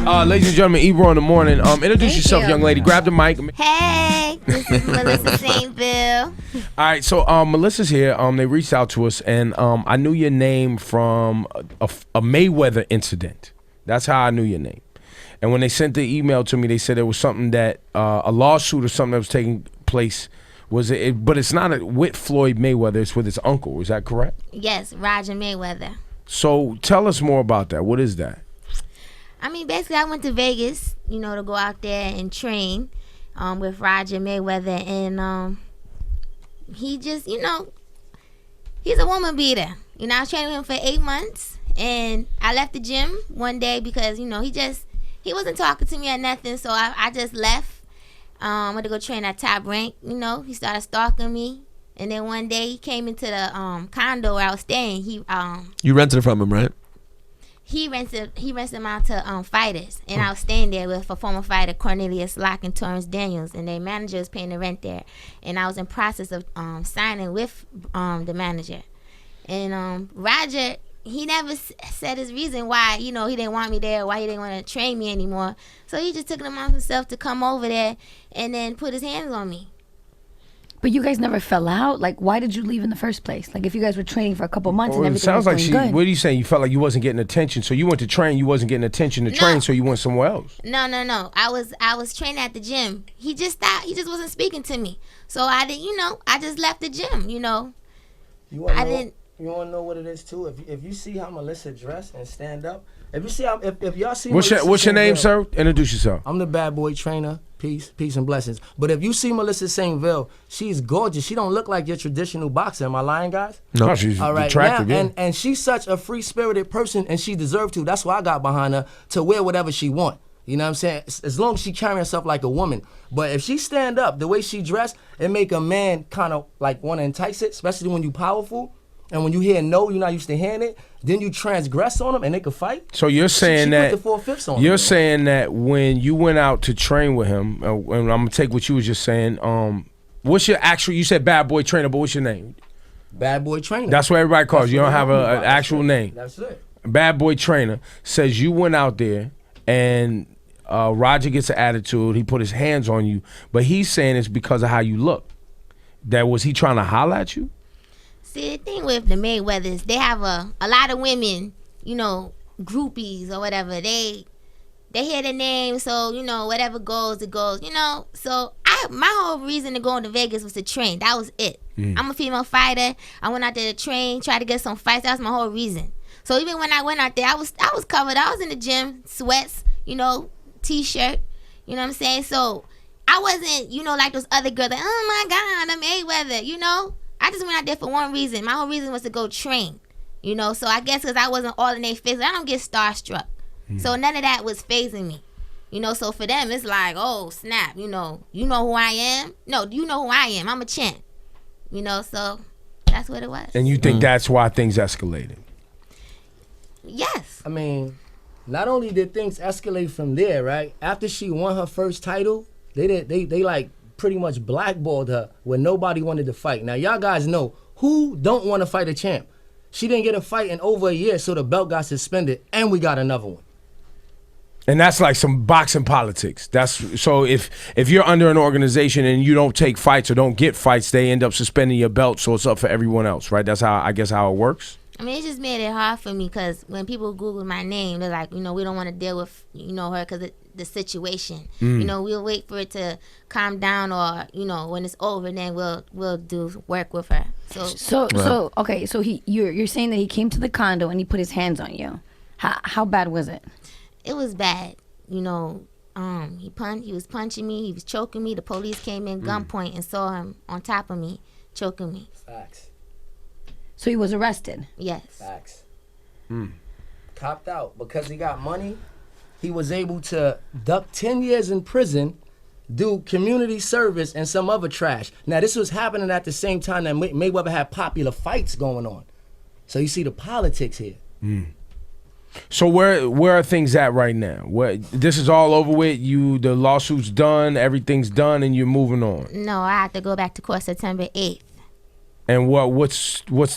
Ladies and gentlemen, Ebro in the morning. Introduce yourself, young lady. Grab the mic. Hey, this is Melissa St. Bill. All right, so Melissa's here. They reached out to us, and I knew your name from a Mayweather incident. That's how I knew your name. And when they sent the email to me, they said there was something that a lawsuit or something that was taking place. But it's not with Floyd Mayweather. It's with his uncle. Is that correct? Yes, Roger Mayweather. So tell us more about that. What is that? I mean, basically, I went to Vegas, to go out there and train with Roger Mayweather. And he just, he's a woman beater. I was training with him for 8 months. And I left the gym one day because, he wasn't talking to me or nothing. So I just left. Went to go train at Top Rank. He started stalking me. And then one day he came into the condo where I was staying. You rented it from him, right? He rented them out to fighters, and I was staying there with a former fighter, Cornelius Locke and Torrance Daniels, and their manager was paying the rent there, and I was in process of signing with the manager, and Roger, he never said his reason why he didn't want me there, why he didn't want to train me anymore, so he just took it upon himself to come over there and then put his hands on me. But you guys never fell out? Like, why did you leave in the first place? Like, if you guys were training for a couple months and everything was going good. What are you saying? You felt like you wasn't getting attention, so you went to train. You wasn't getting attention to train, so you went somewhere else. No. I was training at the gym. He just wasn't speaking to me. So I didn't, I just left the gym. You want to know what it is too? If you see how Melissa dressed and stand up, if y'all see what's your name, sir? Introduce yourself. I'm the bad boy trainer. Peace and blessings. But if you see Melissa St. Bill, she's gorgeous. She don't look like your traditional boxer. Am I lying, guys? No, she's attractive. Now, and she's such a free-spirited person, and she deserved to. That's why I got behind her to wear whatever she want. You know what I'm saying? As long as she carry herself like a woman. But if she stand up, the way she dressed, it make a man kind of like want to entice it, especially when you powerful. And when you hear no, you're not used to hearing it. Then you transgress on them and they can fight. So you're saying she put the 4/5 on you're him. saying that when you went out to train with him, and I'm gonna take what you was just saying. What's your actual? You said bad boy trainer, but what's your name? Bad boy trainer. That's what everybody calls you. You don't have an actual name. That's it. Bad boy trainer says you went out there and Roger gets an attitude. He put his hands on you, but he's saying it's because of how you look. That was he trying to holler at you? See, the thing with the Mayweathers, they have a lot of women, groupies or whatever. They hear the name, so, whatever goes, it goes, So my whole reason to go into Vegas was to train. That was it. I'm a female fighter. I went out there to train, try to get some fights. That was my whole reason. So even when I went out there, I was covered. I was in the gym, sweats, T-shirt, you know what I'm saying? So I wasn't, like those other girls, like, oh my God, I'm Mayweather, I just went out there for one reason. My whole reason was to go train, So I guess because I wasn't all in their face, I don't get starstruck. So none of that was fazing me, So for them, it's like, oh snap, you know who I am. No, you know who I am. I'm a champ, So that's what it was. And you think that's why things escalated? Yes. I mean, not only did things escalate from there, right? After she won her first title, they like pretty much blackballed her when nobody wanted to fight. Now, y'all guys know who don't want to fight a champ. She didn't get a fight in over a year, so the belt got suspended, and we got another one. And that's like some boxing politics. So if you're under an organization and you don't take fights or don't get fights, they end up suspending your belt, so it's up for everyone else, right? That's how it works. I mean, it just made it hard for me because when people Google my name, they're like, we don't want to deal with, her because the situation. We'll wait for it to calm down or, when it's over, then we'll do work with her. So you're saying that he came to the condo and he put his hands on you. How bad was it? It was bad. He was punching me, he was choking me. The police came in gunpoint and saw him on top of me, choking me. Facts. So he was arrested? Yes. Facts. Copped out because he got money. He was able to duck 10 years in prison, do community service and some other trash. Now, this was happening at the same time that Mayweather had popular fights going on. So you see the politics here. So where are things at right now? This is all over with? The lawsuit's done, everything's done, and you're moving on? No, I have to go back to court September 8th. And what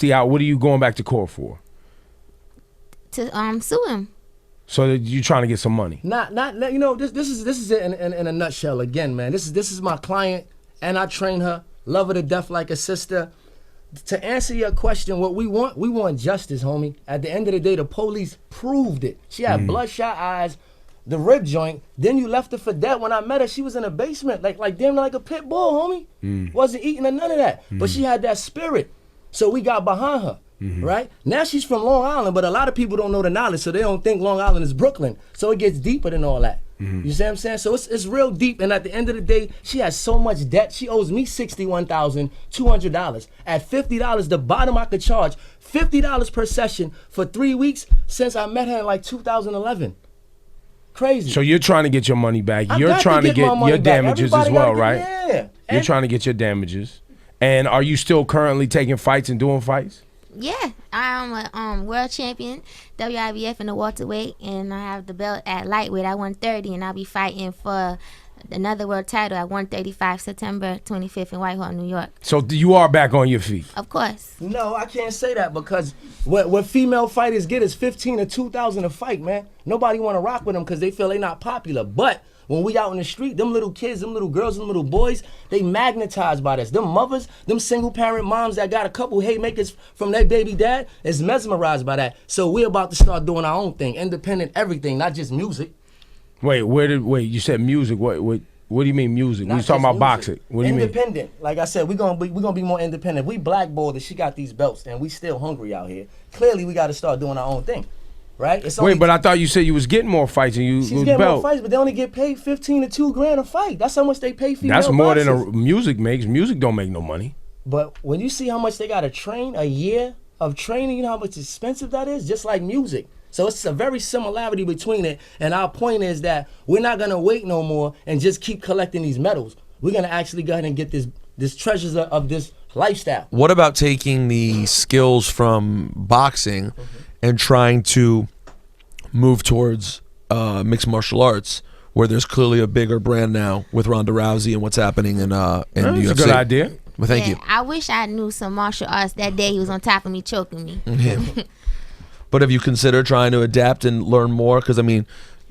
are you going back to court for? To sue him. So that you trying to get some money? Not you know, this is it in a nutshell again, man. This is my client, and I train her, love her to death like a sister. To answer your question, what we want justice, homie. At the end of the day, the police proved it. She had bloodshot eyes, the rib joint. Then you left her for dead. When I met her, she was in the basement, like damn like a pit bull, homie. Wasn't eating or none of that. But she had that spirit. So we got behind her. Right? Now she's from Long Island, but a lot of people don't know the knowledge, so they don't think Long Island is Brooklyn. So it gets deeper than all that. You see what I'm saying? So it's real deep, and at the end of the day, she has so much debt. She owes me $61,200. At $50, the bottom I could charge, $50 per session for 3 weeks since I met her in like 2011. Crazy. So you're trying to get your money back. I You're got trying to get my money your back. damages Everybody as well, gotta right? Yeah. You're trying to get your damages. And are you still currently taking fights and doing fights? Yeah, I'm a world champion, WIBF in the welterweight, and I have the belt at lightweight at 130, and I'll be fighting for another world title at 135 September 25th in Whitehall, New York. So you are back on your feet. Of course. No, I can't say that because what female fighters get is 15 or 2,000 a fight, man. Nobody want to rock with them because they feel they not popular. But when we out in the street, them little kids, them little girls, them little boys, they magnetized by this. Them mothers, them single parent moms that got a couple haymakers from their baby dad is mesmerized by that. So we're about to start doing our own thing, independent everything, not just music. Wait, you said music. What do you mean music? Not We talking just about music. boxing. What do you mean? Independent. Like I said, we're gonna be more independent. We blackballed that she got these belts and we still hungry out here. Clearly we gotta start doing our own thing. Right? Wait, but I thought you said you was getting more fights and you she's was getting belt. more fights, but they only get paid 15 to 2 grand a fight. That's how much they pay female That's more than boxers. music makes. Music don't make no money. But when you see how much they gotta train, a year of training, you know how much expensive that is? Just like music. So it's a very similarity between it. And our point is that we're not gonna wait no more and just keep collecting these medals. We're gonna actually go ahead and get this treasures of this lifestyle. What about taking the skills from boxing and trying to move towards mixed martial arts, where there's clearly a bigger brand now with Ronda Rousey and what's happening in the That's UFC? a good idea. Well, thank you. I wish I knew some martial arts that day he was on top of me choking me. But have you considered trying to adapt and learn more? Because I mean,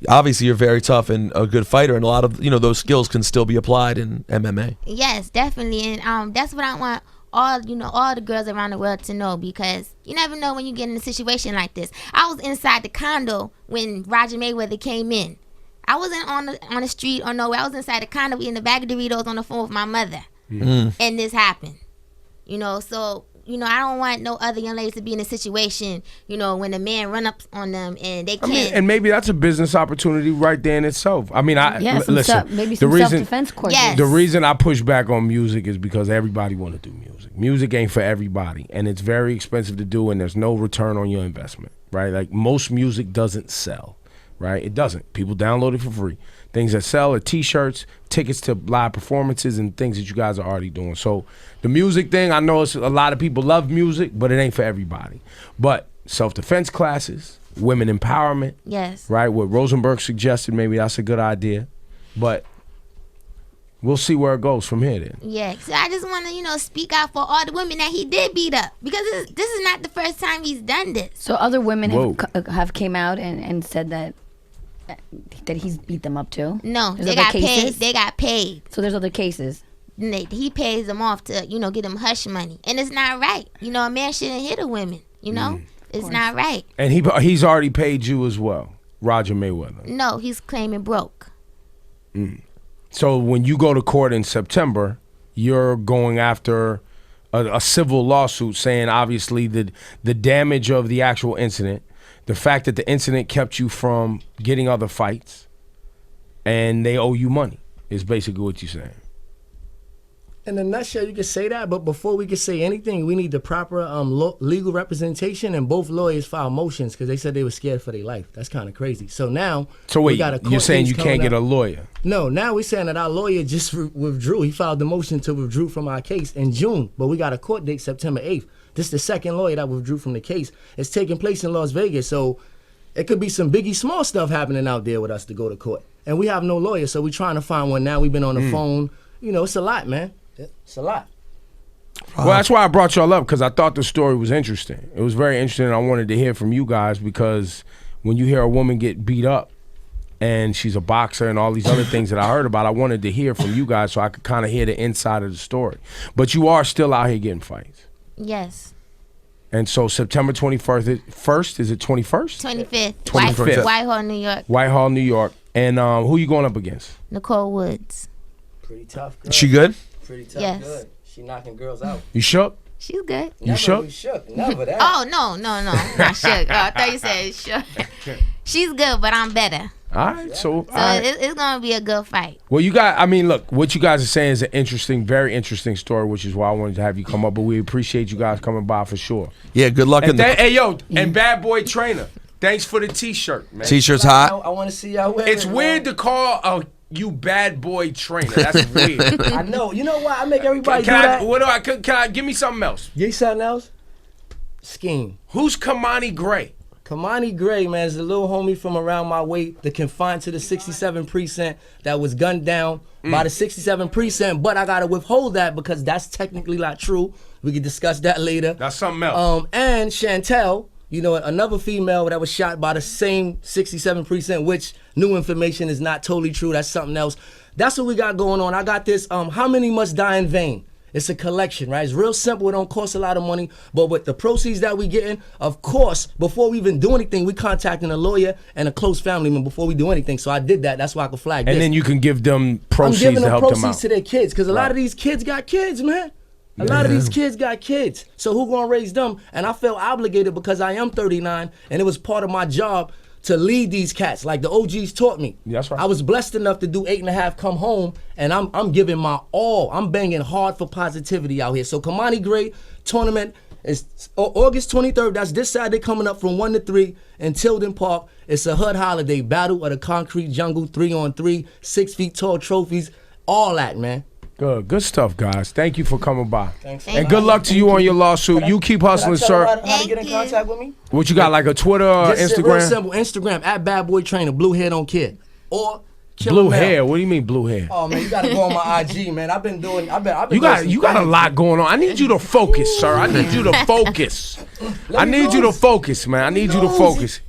obviously you're very tough and a good fighter, and a lot of those skills can still be applied in MMA. Yes, definitely, and that's what I want all the girls around the world to know, because you never know when you get in a situation like this. I was inside the condo when Roger Mayweather came in. I wasn't on the street or nowhere. I was inside the condo eating a bag of Doritos on the phone with my mother, and this happened. So I don't want no other young ladies to be in a situation, when a man run up on them and they can't. I mean, and maybe that's a business opportunity right there in itself. I mean, listen. Maybe some self-defense courses. Yes. The reason I push back on music is because everybody want to do music. Music ain't for everybody, and it's very expensive to do, and there's no return on your investment, right? Like most music doesn't sell, right? It doesn't. People download it for free. Things that sell are T-shirts, tickets to live performances, and things that you guys are already doing. So the music thing, I know a lot of people love music, but it ain't for everybody. But self-defense classes, women empowerment, Yes. right? What Rosenberg suggested, maybe that's a good idea. But we'll see where it goes from here then. Yeah, so I just want to, speak out for all the women that he did beat up, because this is not the first time he's done this. So other women Whoa. have came out and said that he's beat them up too. No, There's they other got cases? paid. They got paid. So there's other cases. And he pays them off to, get them hush money, and it's not right. A man shouldn't hit a woman. It's not right. And he's already paid you as well, Roger Mayweather. No, he's claiming broke. So when you go to court in September, you're going after a civil lawsuit saying obviously the damage of the actual incident, the fact that the incident kept you from getting other fights, and they owe you money is basically what you're saying. In a nutshell, you can say that, but before we can say anything, we need the proper legal representation, and both lawyers filed motions because they said they were scared for their life. That's kind of crazy. So now, So we wait, got a court you're saying case you can't coming get up. a lawyer? No, now we're saying that our lawyer just withdrew. He filed the motion to withdraw from our case in June, but we got a court date September 8th. This is the second lawyer that withdrew from the case. It's taking place in Las Vegas, so it could be some Biggie Small stuff happening out there with us to go to court. And we have no lawyer, so we're trying to find one now. We've been on the phone. It's a lot, man. It's a lot. Well, that's why I brought y'all up, because I thought the story was interesting. It was very interesting, and I wanted to hear from you guys because when you hear a woman get beat up and she's a boxer and all these other things that I heard about, I wanted to hear from you guys so I could kind of hear the inside of the story. But you are still out here getting fights. Yes. And so September 21st, is it 21st? 25th. 25th. Whitehall, New York. Whitehall, New York. And who you going up against? Nicole Woods. Pretty tough girl. She good? Pretty tough. Yes. Good. She knocking girls out. You shook? She's good. You shook? We shook. Never that. Oh, no. Not shook. Oh, I thought you said shook. She's good, but I'm better. All right, so It's going to be a good fight. well, look, what you guys are saying is an interesting, very interesting story, which is why I wanted to have you come up. But we appreciate you guys coming by for sure. Yeah, good luck in And the hey, yo, and Bad Boy Trainer, thanks for the T-shirt, man. T-shirt's hot. I want to see y'all wear It's it, weird to call you Bad Boy Trainer. That's weird. I know. You know why I make everybody Can do I? that? Can I give me something else? Give you something else? Scheme. Who's Kamani Gray? Kamani Gray, man, is a little homie from around my way that confined to the 67 precinct that was gunned down by the 67 precinct, but I gotta withhold that because that's technically not true. We can discuss that later. That's something else. And Chantel, you know, another female that was shot by the same 67 precinct, which new information is not totally true. That's something else. That's what we got going on. I got this, How Many Must Die in Vain? It's a collection, right? It's real simple. It don't cost a lot of money. But with the proceeds that we getting, of course, before we even do anything, we contacting a lawyer and a close family member before we do anything. So I did that. That's why I could flag this. And then you can give them proceeds I'm giving to them help them proceeds out. to their kids because a lot of these kids got kids, man. A lot of these kids got kids. So who gonna raise them? And I felt obligated because I am 39 and it was part of my job to lead these cats like the OGs taught me. That's right. I was blessed enough to do 8.5, come home, and I'm giving my all. I'm banging hard for positivity out here. So Kamani Gray tournament is August 23rd. That's this Saturday coming up from 1 to 3 in Tilden Park. It's a HUD holiday, Battle of the Concrete Jungle, 3-on-3, 6 feet tall trophies, all that, man. Good stuff, guys. Thank you for coming by. Thanks. And good luck to you on your lawsuit. You keep hustling, sir. How to Thank get in you. contact with me? What you got, like a Twitter or Just real Instagram? simple. Instagram at Bad Boy Trainer, blue hair don't care. Or Killer Blue Mel. hair. What do you mean blue hair? Oh man, you gotta go on my IG, man. I've been doing. I've been You got doing you some got a things. lot going on. I need you to focus, sir. I need you to focus. I need you to focus, man. I need you to focus.